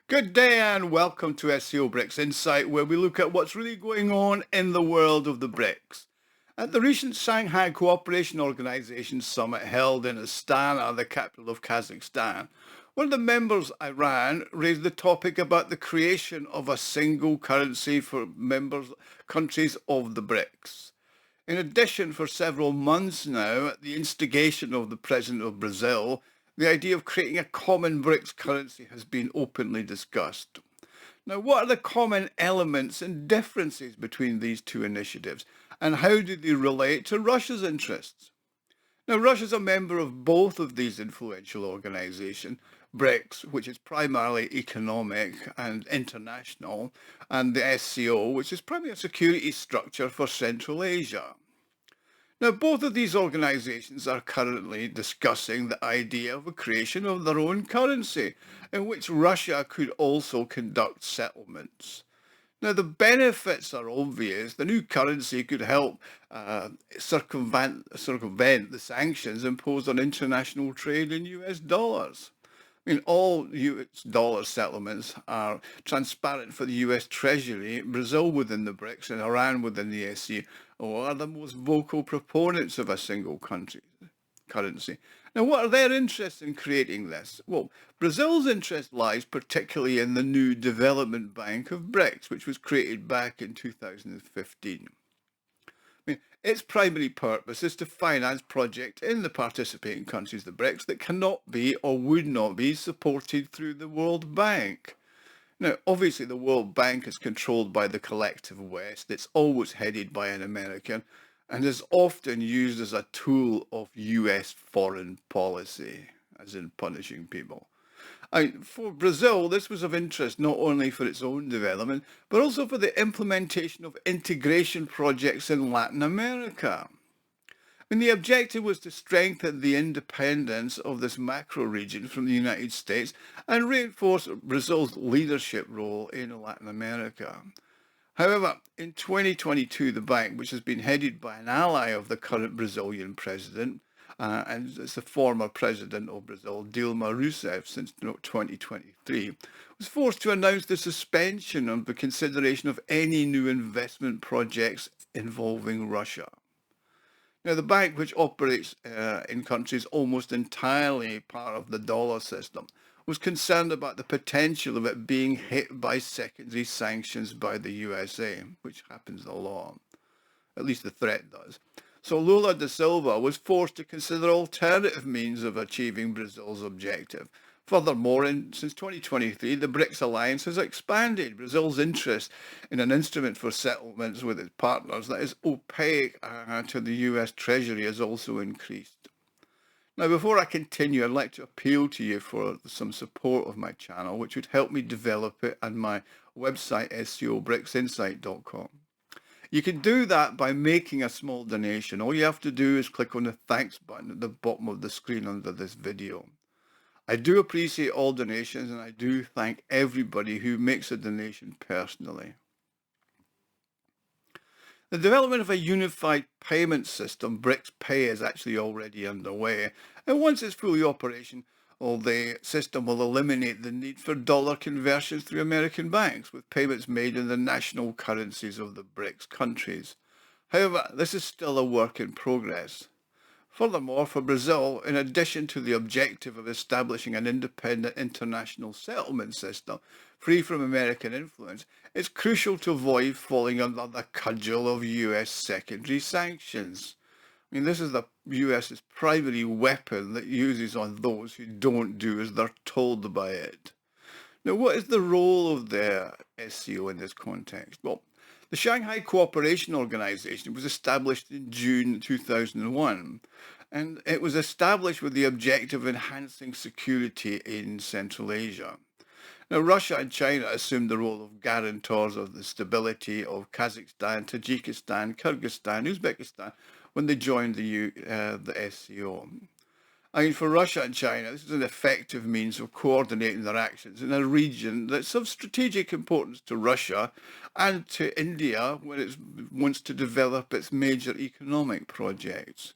Good day and welcome to SCO BRICS Insight, where we look at what's really going on in the world of the BRICS. At the recent Shanghai Cooperation Organization summit held in Astana, the capital of Kazakhstan, one of the members, Iran, raised the topic about the creation of a single currency for members countries of the BRICS. In addition, for several months now, at the instigation of the President of Brazil, the idea of creating a common BRICS currency has been openly discussed. Now, what are the common elements and differences between these two initiatives, and how do they relate to Russia's interests? Now, Russia is a member of both of these influential organizations, BRICS, which is primarily economic and international, and the SCO, which is primarily a security structure for Central Asia. Now, both of these organizations are currently discussing the idea of a creation of their own currency, in which Russia could also conduct settlements. Now, the benefits are obvious. The new currency could help circumvent the sanctions imposed on international trade in US dollars. I mean, all US dollar settlements are transparent for the US Treasury. Brazil within the BRICS and Iran within the SCO are the most vocal proponents of a single currency. Now, what are their interests in creating this? Well, Brazil's interest lies particularly in the new Devlopment Bank of BRICS, which was created back in 2015. Its primary purpose is to finance projects in the participating countries of the BRICS that cannot be or would not be supported through the World Bank. Now, obviously, the World Bank is controlled by the collective West. It's always headed by an American and is often used as a tool of US foreign policy, as in punishing people. For Brazil, this was of interest not only for its own development, but also for the implementation of integration projects in Latin America. The objective was to strengthen the independence of this macro region from the United States and reinforce Brazil's leadership role in Latin America. However, in 2022, the bank, which has been headed by an ally of the current Brazilian president, and it's the former president of Brazil, Dilma Rousseff, since 2023, was forced to announce the suspension of the consideration of any new investment projects involving Russia. Now, the bank, which operates in countries almost entirely part of the dollar system, was concerned about the potential of it being hit by secondary sanctions by the USA, which happens a lot. At least the threat does. So Lula da Silva was forced to consider alternative means of achieving Brazil's objective. Furthermore, since 2023, the BRICS alliance has expanded. Brazil's interest in an instrument for settlements with its partners that is opaque to the US Treasury has also increased. Now, before I continue, I'd like to appeal to you for some support of my channel, which would help me develop it, and my website, SCOBRICSInsight.com. You can do that by making a small donation. All you have to do is click on the thanks button at the bottom of the screen under this video. I do appreciate all donations, and I do thank everybody who makes a donation personally. The development of a unified payment system, BRICS Pay, is actually already underway, and once it's fully operational, the system will eliminate the need for dollar conversions through American banks, with payments made in the national currencies of the BRICS countries. However, this is still a work in progress. Furthermore, for Brazil, in addition to the objective of establishing an independent international settlement system free from American influence, it's crucial to avoid falling under the cudgel of US secondary sanctions. This is the US's primary weapon that it uses on those who don't do as they're told by it. Now, what is the role of the SCO in this context? Well, the Shanghai Cooperation Organization was established in June 2001, and it was established with the objective of enhancing security in Central Asia. Now, Russia and China assumed the role of guarantors of the stability of Kazakhstan, Tajikistan, Kyrgyzstan, Uzbekistan when they joined the SCO. For Russia and China, this is an effective means of coordinating their actions in a region that's of strategic importance to Russia and to India when it wants to develop its major economic projects.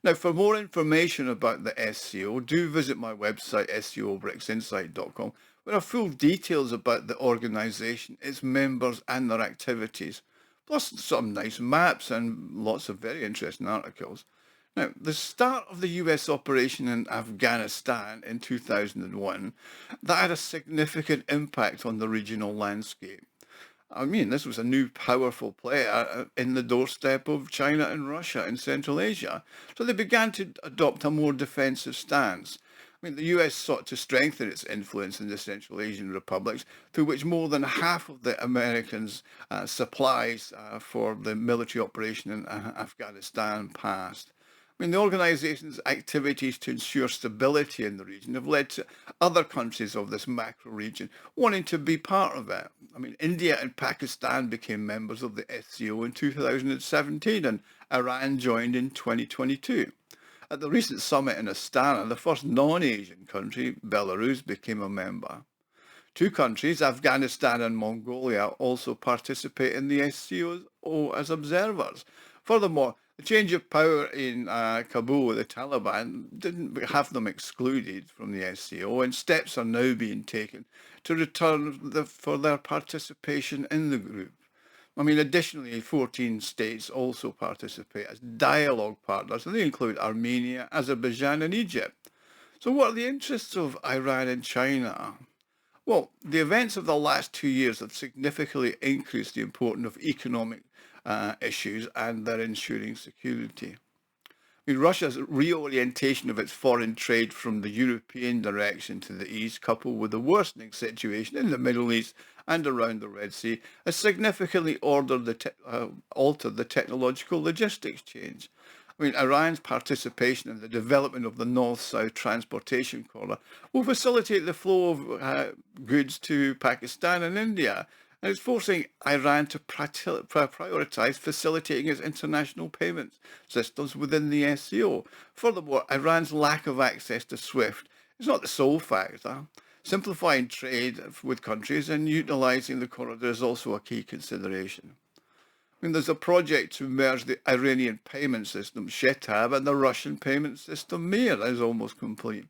Now, for more information about the SCO, do visit my website, SCOBRICSInsight.com, There are full details about the organisation, its members and their activities, plus some nice maps and lots of very interesting articles. Now, the start of the US operation in Afghanistan in 2001, that had a significant impact on the regional landscape. I mean, this was a new powerful player in the doorstep of China and Russia in Central Asia. So they began to adopt a more defensive stance. I mean, the US sought to strengthen its influence in the Central Asian republics, through which more than half of the Americans' supplies for the military operation in Afghanistan passed. I mean, the organization's activities to ensure stability in the region have led to other countries of this macro region wanting to be part of it. I mean, India and Pakistan became members of the SCO in 2017 and Iran joined in 2022. At the recent summit in Astana, the first non-Asian country, Belarus, became a member. Two countries, Afghanistan and Mongolia, also participate in the SCO as observers. Furthermore, the change of power in Kabul with the Taliban didn't have them excluded from the SCO, and steps are now being taken to return for their participation in the group. I mean, additionally, 14 states also participate as dialogue partners, and they include Armenia, Azerbaijan, and Egypt. So what are the interests of Iran and China? Well, the events of the last 2 years have significantly increased the importance of economic issues and their ensuring security. I mean, Russia's reorientation of its foreign trade from the European direction to the east, coupled with the worsening situation in the Middle East and around the Red Sea, has significantly altered the technological logistics change. I mean, Iran's participation in the development of the North-South transportation corridor will facilitate the flow of goods to Pakistan and India, and it's forcing Iran to prioritize facilitating its international payment systems within the SCO. Furthermore, Iran's lack of access to SWIFT is not the sole factor. Simplifying trade with countries and utilizing the corridor is also a key consideration. I mean, there's a project to merge the Iranian payment system, Shetab, and the Russian payment system, Mir, that is almost complete.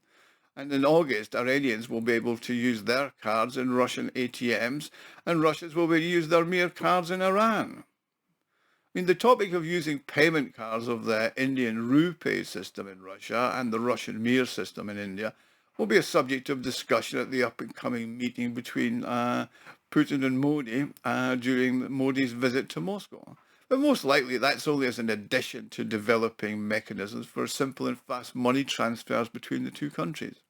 And in August, Iranians will be able to use their cards in Russian ATMs, and Russians will be able to use their Mir cards in Iran. I mean, the topic of using payment cards of the Indian Rupee system in Russia and the Russian Mir system in India will be a subject of discussion at the upcoming meeting between Putin and Modi during Modi's visit to Moscow. But most likely that's only as an addition to developing mechanisms for simple and fast money transfers between the two countries.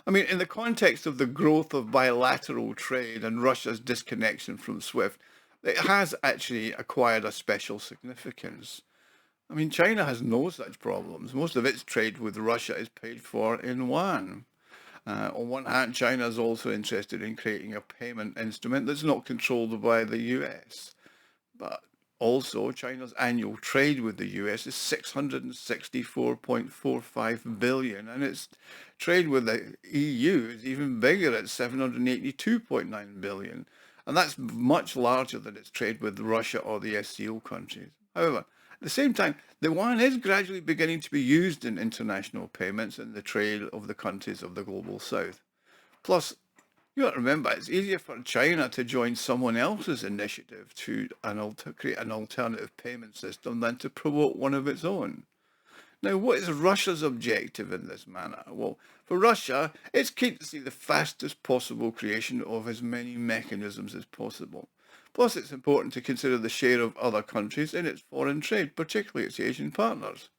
I mean, in the context of the growth of bilateral trade and Russia's disconnection from SWIFT, it has actually acquired a special significance. I mean, China has no such problems. Most of its trade with Russia is paid for in yuan. On one hand, China is also interested in creating a payment instrument that's not controlled by the US. But also, China's annual trade with the US is 664.45 billion, and its trade with the EU is even bigger at 782.9 billion. And that's much larger than its trade with Russia or the SCO countries. However, at the same time, the yuan is gradually beginning to be used in international payments in the trade of the countries of the global south. Plus, you got to remember, it's easier for China to join someone else's initiative to create an alternative payment system than to promote one of its own. Now, what is Russia's objective in this manner? Well, for Russia, it's keen to see the fastest possible creation of as many mechanisms as possible. Plus, it's important to consider the share of other countries in its foreign trade, particularly its Asian partners.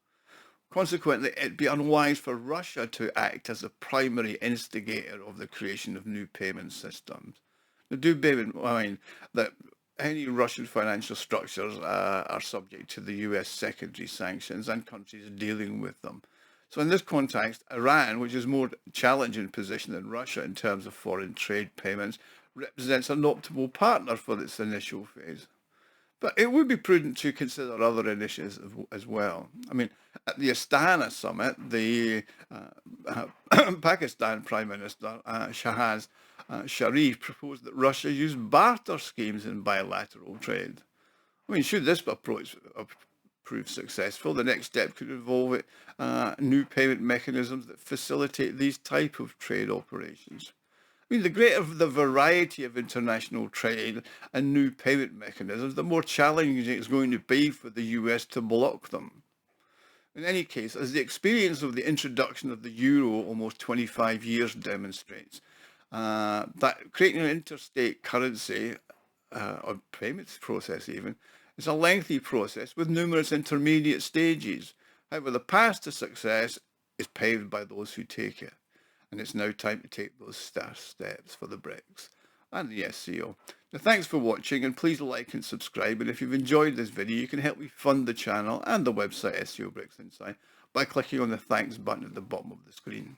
Consequently, it'd be unwise for Russia to act as a primary instigator of the creation of new payment systems. Now, do bear in mind that any Russian financial structures are subject to the US secondary sanctions and countries dealing with them. So in this context, Iran, which is a more challenging position than Russia in terms of foreign trade payments, represents an optimal partner for its initial phase. But it would be prudent to consider other initiatives as well. I mean, at the Astana summit, the Pakistan Prime Minister Shahbaz Sharif proposed that Russia use barter schemes in bilateral trade. I mean, should this approach prove successful, the next step could involve new payment mechanisms that facilitate these type of trade operations. I mean, the greater the variety of international trade and new payment mechanisms, the more challenging it's going to be for the US to block them. In any case, as the experience of the introduction of the euro almost 25 years demonstrates, that creating an interstate currency, or payments process even, is a lengthy process with numerous intermediate stages. However, the path to success is paved by those who take it. And it's now time to take those steps for the BRICS and the SCO. Now, thanks for watching, and please like and subscribe. And if you've enjoyed this video, you can help me fund the channel and the website SCO BRICS Insight by clicking on the thanks button at the bottom of the screen.